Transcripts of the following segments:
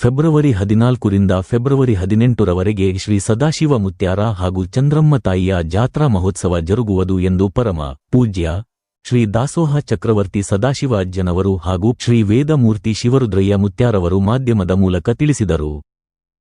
February 14ರಿಂದ February 18ರವರೆಗೆ Shri Sadashiva ಮುತ್ಯಾರ ಹಾಗೂ ಚಂದ್ರಮ್ಮ ತಾಯಿಯ ಜಾತ್ರಾ ಮಹೋತ್ಸವ ಜರುಗುವುದು ಎಂದು ಪರಮ ಪೂಜ್ಯ ಶ್ರೀ ದಾಸೋಹ ಚಕ್ರವರ್ತಿ ಸದಾಶಿವ ಅಜ್ಜನವರು ಹಾಗೂ ಶ್ರೀ ವೇದಮೂರ್ತಿ ಶಿವರುದ್ರಯ್ಯ ಮುತ್ಯಾರವರು ಮಾಧ್ಯಮದ ಮೂಲಕ ತಿಳಿಸಿದರು.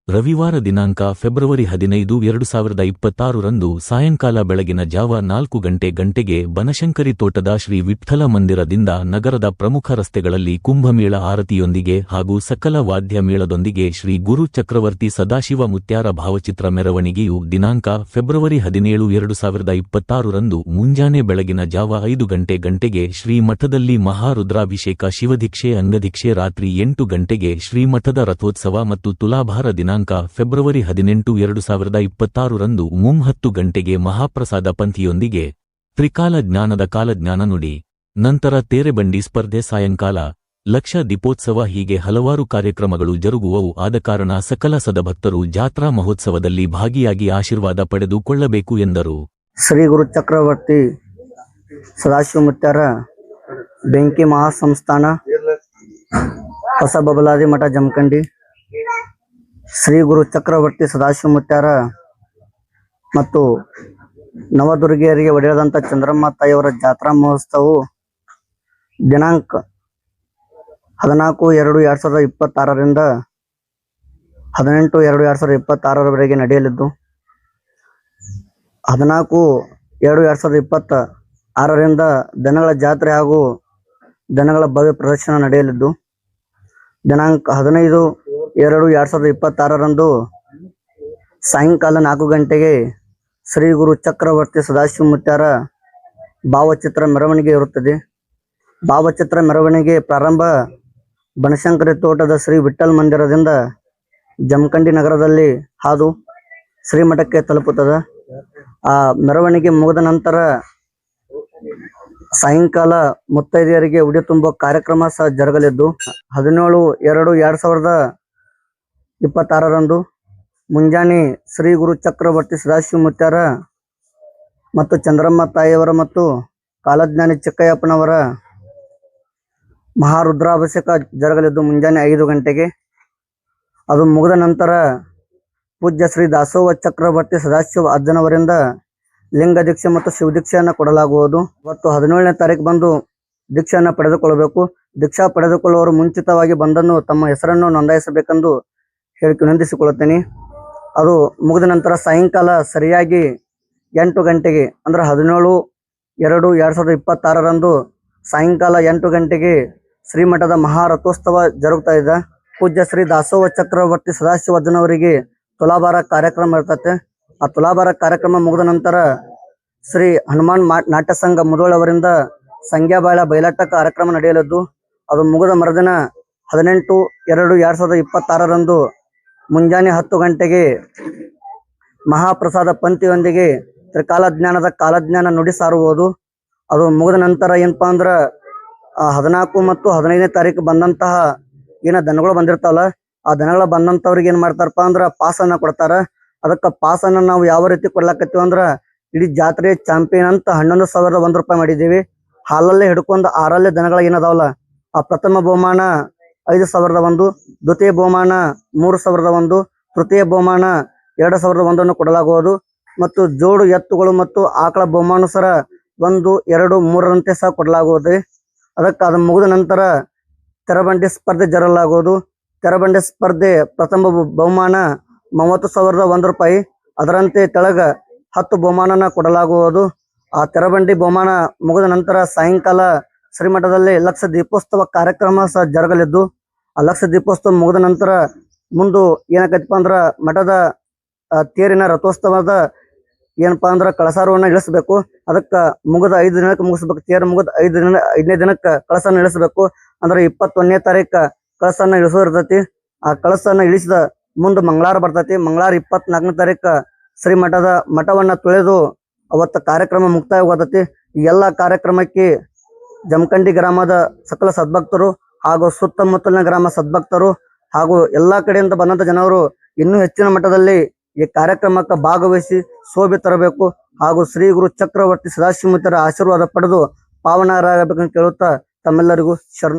ರವಿವಾರ ದಿನಾಂಕ ಫೆಬ್ರವರಿ 15, 2026ರಂದು ಸಾಯಂಕಾಲ ಬೆಳಗಿನ ಜಾವ 4 ಗಂಟೆಗೆ ಬನಶಂಕರಿ ತೋಟದ ಶ್ರೀ ವಿಠ್ಠಲ ಮಂದಿರದಿಂದ ನಗರದ ಪ್ರಮುಖ ರಸ್ತೆಗಳಲ್ಲಿ ಕುಂಭಮೇಳ ಆರತಿಯೊಂದಿಗೆ ಹಾಗೂ ಸಕಲ ವಾದ್ಯ ಮೇಳದೊಂದಿಗೆ ಶ್ರೀ ಗುರು ಚಕ್ರವರ್ತಿ ಸದಾಶಿವ ಮುತ್ಯಾರ ಭಾವಚಿತ್ರ ಮೆರವಣಿಗೆಯು ದಿನಾಂಕ ಫೆಬ್ರವರಿ 17, 2026ರಂದು ಮುಂಜಾನೆ ಬೆಳಗಿನ ಜಾವ 5 ಗಂಟೆಗೆ ಶ್ರೀ ಮಠದಲ್ಲಿ ಮಹಾರುದ್ರಾಭಿಷೇಕ ಶಿವದೀಕ್ಷೆ ಅಂಗದೀಕ್ಷೆ ರಾತ್ರಿ 8 ಗಂಟೆಗೆ ಶ್ರೀಮಠದ ರಥೋತ್ಸವ ಮತ್ತು ತುಲಾಭಾರ ದಿನಾಂಕ ಫೆಬ್ರವರಿ 18, 2026ರಂದು 10 ಗಂಟೆಗೆ ಮಹಾಪ್ರಸಾದ ಪಂಥಿಯೊಂದಿಗೆ ತ್ರಿಕಾಲ ಜ್ಞಾನದ ಕಾಲಜ್ಞಾನ ನುಡಿ, ನಂತರ ತೇರೆಬಂಡಿ ಸ್ಪರ್ಧೆ, ಸಾಯಂಕಾಲ ಲಕ್ಷ ದೀಪೋತ್ಸವ ಹೀಗೆ ಹಲವಾರು ಕಾರ್ಯಕ್ರಮಗಳು ಜರುಗುವವು. ಆದ ಕಾರಣ ಸಕಲ ಸದಭಕ್ತರು ಜಾತ್ರಾ ಮಹೋತ್ಸವದಲ್ಲಿ ಭಾಗಿಯಾಗಿ ಆಶೀರ್ವಾದ ಪಡೆದುಕೊಳ್ಳಬೇಕು ಎಂದರು. ಶ್ರೀ ಗುರು ಚಕ್ರವರ್ತಿ ಸದಾಶಿವ ಮುತ್ಯಾರ ಬೆಂಕಿ ಮಹಾಸಂಸ್ಥಾನ ಹೊಸ ಬಬಲಾದಿ ಮಠ ಜಮಖಂಡಿ ಶ್ರೀ ಗುರು ಚಕ್ರವರ್ತಿ ಸದಾಶಿವ ಮುತ್ಯಾರ ಮತ್ತು ನವದುರ್ಗಿಯರಿಗೆ ಒಡೆಯದಂತ ಚಂದ್ರಮ್ಮ ತಾಯಿಯವರ ಜಾತ್ರಾ ಮಹೋತ್ಸವವು ದಿನಾಂಕ 14/2/2026ರಿಂದ 18/2/2026ರವರೆಗೆ ನಡೆಯಲಿದ್ದು 14/2/2026ರಿಂದ ದನಗಳ ಜಾತ್ರೆ ಹಾಗೂ ದನಗಳ ಭವ್ಯ ಪ್ರದರ್ಶನ ನಡೆಯಲಿದ್ದು ದಿನಾಂಕ 15/2/2026ರಂದು ಸಾಯಂಕಾಲ 4 ಗಂಟೆಗೆ ಶ್ರೀ ಗುರು ಚಕ್ರವರ್ತಿ ಸದಾಶಿವ ಮುತ್ಯಾರ ಭಾವಚಿತ್ರ ಮೆರವಣಿಗೆ ಇರುತ್ತದೆ. ಭಾವಚಿತ್ರ ಮೆರವಣಿಗೆ ಪ್ರಾರಂಭ ಬನಶಂಕರಿ ತೋಟದ ಶ್ರೀ ವಿಠ್ಠಲ ಮಂದಿರದಿಂದ ಜಮಖಂಡಿ ನಗರದಲ್ಲಿ ಹಾದು ಶ್ರೀಮಠಕ್ಕೆ ತಲುಪುತ್ತದೆ. ಆ ಮೆರವಣಿಗೆ ಮುಗಿದ ನಂತರ ಸಾಯಂಕಾಲ ಮುತ್ತೈದೆಯರಿಗೆ ಉಡಿ ತುಂಬುವ ಕಾರ್ಯಕ್ರಮ ಸಹ ಜರುಗಲಿದ್ದು 17/2/2026ರಂದು ಮುಂಜಾನೆ ಶ್ರೀ ಗುರು ಚಕ್ರವರ್ತಿ ಸದಾಶಿವ ಮುತ್ಯಾರ ಮತ್ತು ಚಂದ್ರಮ್ಮ ತಾಯಿಯವರ ಮತ್ತು ಕಾಲಜ್ಞಾನಿ ಚಿಕ್ಕಯ್ಯಪ್ಪನವರ ಮಹಾರುದ್ರಾಭಿಷೇಕ ಜರುಗಲಿದ್ದು ಮುಂಜಾನೆ 5 ಗಂಟೆಗೆ. ಅದು ಮುಗಿದ ನಂತರ ಪೂಜ್ಯ ಶ್ರೀ ದಾಸೋಹ ಚಕ್ರವರ್ತಿ ಸದಾಶಿವ ಅಜ್ಜನವರಿಂದ ಲಿಂಗ ದೀಕ್ಷೆ ಮತ್ತು ಶಿವ ದೀಕ್ಷೆಯನ್ನು ಕೊಡಲಾಗುವುದು. ಇವತ್ತು 17ನೇ ತಾರೀಕು ಬಂದು ದೀಕ್ಷೆಯನ್ನು ಪಡೆದುಕೊಳ್ಳಬೇಕು. ದೀಕ್ಷಾ ಪಡೆದುಕೊಳ್ಳುವವರು ಮುಂಚಿತವಾಗಿ ಬಂದನ್ನು ತಮ್ಮ ಹೆಸರನ್ನು ನೋಂದಾಯಿಸಬೇಕೆಂದು ಹೇಳಿ ವಿನಂತಿಸಿಕೊಳ್ಳುತ್ತೇನೆ. ಅದು ಮುಗಿದ ನಂತರ ಸಾಯಂಕಾಲ ಸರಿಯಾಗಿ 8 ಗಂಟೆಗೆ ಅಂದರೆ 17/2/2026ರಂದು ಸಾಯಂಕಾಲ 8 ಗಂಟೆಗೆ ಶ್ರೀಮಠದ ಮಹಾರಥೋತ್ಸವ ಜರುಗ್ತಾ ಇದೆ. ಪೂಜ್ಯ ಶ್ರೀ ದಾಸೋಹ ಚಕ್ರವರ್ತಿ ಸದಾಶಿವ ಅಜ್ಜನವರಿಗೆ ತುಲಾಭಾರ ಕಾರ್ಯಕ್ರಮ ಇರ್ತತೆ. ಆ ತುಲಾಭಾರ ಕಾರ್ಯಕ್ರಮ ಮುಗಿದ ನಂತರ ಶ್ರೀ ಹನುಮಾನ್ ನಾಟ್ಯ ಸಂಘ ಮುಧೋಳವರಿಂದ ಸಂಗ್ಯಾಬಾಳ ಬಯಲಾಟ ಕಾರ್ಯಕ್ರಮ ನಡೆಯಲಿದ್ದು ಅದು ಮುಗಿದ ಮರುದಿನ 18/2/2026ರಂದು ಮುಂಜಾನೆ 10 ಗಂಟೆಗೆ ಮಹಾಪ್ರಸಾದ ಪಂಥಿಯೊಂದಿಗೆ ತ್ರಿಕಾಲ ಜ್ಞಾನದ ಕಾಲಜ್ಞಾನ ನುಡಿ ಸಾರುವುದು. ಅದು ಮುಗಿದ ನಂತರ ಏನಪ್ಪಾ ಅಂದ್ರೆ 14 ಮತ್ತು 15ನೇ ತಾರೀಕು ಬಂದಂತಹ ಏನ ದನಗಳು ಬಂದಿರ್ತಾವಲ್ಲ ಆ ದನಗಳ ಬಂದಂತವ್ರಿಗೆ ಏನ್ ಮಾಡ್ತಾರಪ್ಪ ಅಂದ್ರ ಪಾಸನ್ನ ಕೊಡ್ತಾರ. ಅದಕ್ಕೆ ಪಾಸನ್ನ ನಾವು ಯಾವ ರೀತಿ ಕೊಡ್ಲಾಕತ್ತೀವಿ ಅಂದ್ರ ಇಡೀ ಜಾತ್ರೆ ಚಾಂಪಿಯನ್ ಅಂತ 11,001 ರೂಪಾಯಿ ಮಾಡಿದ್ದೀವಿ. ಹಾಲಲ್ಲೇ ಹಿಡ್ಕೊಂಡು 6 ದನಗಳ ಏನದಾವಲ್ಲ ಆ ಪ್ರಥಮ ಬಹುಮಾನ 5,001, ದ್ವಿತೀಯ ಬಹುಮಾನ 3,001, ತೃತೀಯ ಬಹುಮಾನ 2,001 ಕೊಡಲಾಗುವುದು. ಮತ್ತು ಜೋಡು ಎತ್ತುಗಳು ಮತ್ತು ಆಕಳ ಬಹುಮಾನ ಸರ 1, 2, 3ರಂತೆ ಸಹ ಕೊಡಲಾಗುವುದು. ಅದಕ್ಕೆ ಅದು ಮುಗಿದ ನಂತರ ತೆರಬಂಡಿ ಸ್ಪರ್ಧೆ ಜರಲಾಗುವುದು. ತೆರಬಂಡಿ ಸ್ಪರ್ಧೆ ಪ್ರಥಮ ಬಹುಮಾನ 30,001 ರೂಪಾಯಿ. ಅದರಂತೆ ತೆಳಗ 10 ಬಹುಮಾನನ ಕೊಡಲಾಗುವುದು. ಆ ತೆರಬಂಡಿ ಬಹುಮಾನ ಮುಗಿದ ನಂತರ ಸಾಯಂಕಾಲ ಶ್ರೀಮಠದಲ್ಲಿ ಲಕ್ಷ ದೀಪೋತ್ಸವ ಕಾರ್ಯಕ್ರಮ ಸಹ ಜರುಗಲಿದ್ದು ಆ ಲಕ್ಷ ದೀಪೋತ್ಸವ ಮುಗಿದ ನಂತರ ಮುಂದೆ ಏನಾಕೈತಪ್ಪ ಅಂದ್ರ ಮಠದ ತೇರಿನ ರಥೋತ್ಸವದ ಏನಪ್ಪಾ ಅಂದ್ರ ಕಳಸಾರವನ್ನ ಇಳಿಸಬೇಕು. ಅದಕ್ಕೆ ಮುಗಿದ 5 ದಿನಕ್ಕೆ ಮುಗಿಸ್ಬೇಕು. ತೇರು ಮುಗಿದ 5ನೇ ದಿನಕ್ಕೆ ಕಳಸನ ಇಳಿಸಬೇಕು. ಅಂದ್ರೆ 21ನೇ ತಾರೀಕು ಕಳಸನ್ನ ಇಳಿಸೋದಿರ್ತೈತಿ. ಆ ಕಳಸನ್ನ ಇಳಿಸಿದ ಮುಂದೆ ಮಂಗಳಾರ ಬರ್ತೈತಿ. ಮಂಗಳಾರ 24ನೇ ತಾರೀಕು ಶ್ರೀಮಠದ ಮಠವನ್ನ ತೊಳೆದು ಅವತ್ತು ಕಾರ್ಯಕ್ರಮ ಮುಕ್ತಾಯವಾಗತೈತಿ. ಈ ಎಲ್ಲ ಕಾರ್ಯಕ್ರಮಕ್ಕೆ ಜಮಖಂಡಿ ಗ್ರಾಮದ ಸಕಲ ಸದ್ಭಕ್ತರು ಹಾಗೂ ಸುತ್ತಮುತ್ತಲಿನ ಗ್ರಾಮ ಸದ್ಭಕ್ತರು ಹಾಗೂ ಎಲ್ಲಾ ಕಡೆಯಿಂದ ಬಂದಂತ ಜನರು ಇನ್ನೂ ಹೆಚ್ಚಿನ ಮಟ್ಟದಲ್ಲಿ ಈ ಕಾರ್ಯಕ್ರಮಕ್ಕೆ ಭಾಗವಹಿಸಿ ಶೋಭೆ ತರಬೇಕು ಹಾಗೂ ಶ್ರೀ ಗುರು ಚಕ್ರವರ್ತಿ ಸದಾಶಿವ ಮುತ್ಯಾರ ಆಶೀರ್ವಾದ ಪಡೆದು ಪಾವನರಾಗಬೇಕಂತ ಕೇಳುತ್ತಾ ತಮ್ಮೆಲ್ಲರಿಗೂ ಶರಣ.